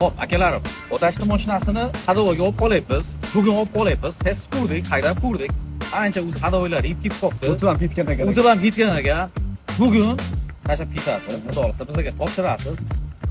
Hop, akalarim, otashni mashinasini hadovoyga olib qolyapmiz. Bugun olib qolyapmiz. Test qurdik, haydab qurdik. Ancha o'z hadovoylar yib qolibdi. O'tib ham ketgan ekan. O'tib ham ketgan ekan. Bugun tashlab ketasiz. Xudo xohlasa bizga topshirasiz.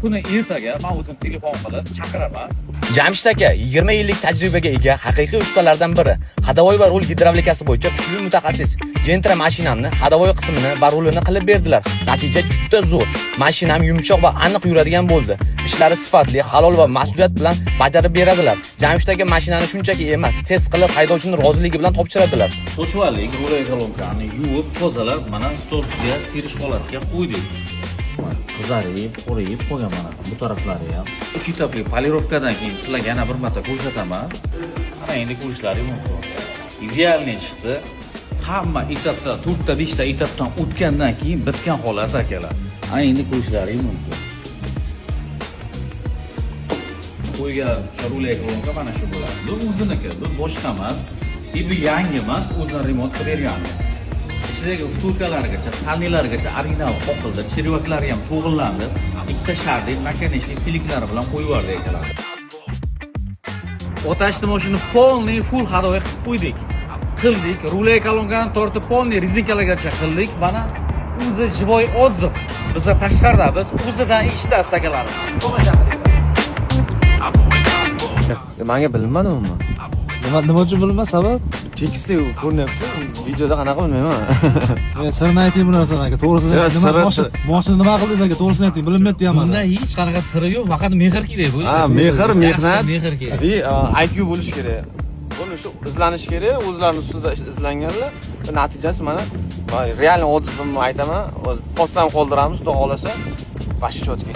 Kuni ertaga men o'zim telefon qilib chaqiraman. Jamshid aka 20 yillik tajribaga ega haqiqiy ustalardan biri. Hadovoy va rul gidravlikasi bo'yicha kuchli mutaxassis. Gentra mashinamni hadovoy qismini va rulini qilib berdilar. Natija juda zo'r. Mashinam yumshoq va aniq yuradigan bo'ldi. Ishlari sifatli, halol va mas'uliyat bilan bajarib beradilar. Jamshid aka mashinani shunchaki emas, test qilib haydovchining roziligi bilan topshiradilar. Sochvalik rulay kolonkani yuvib, tozalab, mana stolga tirish holatiga qo'ydik. Qizarib, qorayib qo'ygan mana bu taraflari ham. 3 etapli polirovkadan keyin sizlarga yana bir marta ko'rsataman. Mana endi ko'rishlari mumkin. Idealni chiqdi. Hamma etapda 4 ta 5 ta etapdan o'tgandan keyin bitgan holat akalar. Ana endi ko'rishlari mumkin. Qo'ygan rulay kolonka mana shu bo'ladi. Bu o'ziniki, bu boshqa emas. Bu yangi emas, o'zini remont qilib berganmiz. Ichidagi vtulkalargacha, salnilargacha original qoqildi, chirvaklari ham to'g'rilandi. Ikkita shardek mexanik piliklari bilan qo'yib yubordik akalar. Otashni mashina polniy full hadovoy qilib qo'ydik. Qildik, rulay kolonkani tortib polniy rezinkalargacha qildik. Mana o'zi jivoy отзыв. Bizga tashqarida biz o'zidan eshitasiz akalar. Menga bilinmadi umuman. Nima uchun bilmas sabab? Tekstda ko'rinyapti. Videoda qanaqa bilmayman. Men sirini ayting bu narsani aka, to'g'risini ayting. Mashina nima qildingiz aka, to'g'risini ayting, bilinmayapti ham. Bunda hech qanaqa siri yo'q, faqat mehr kerak bu. Ha, mehr, mehnat, mehr kerak. IQ bo'lish kerak. Buni shu izlanish kerak, o'zlarining ustida izlanganlar. Natijasi mana realniy отзывimni aytaman. Postdan qoldiramiz, xudo xolasa. Vashi chotki.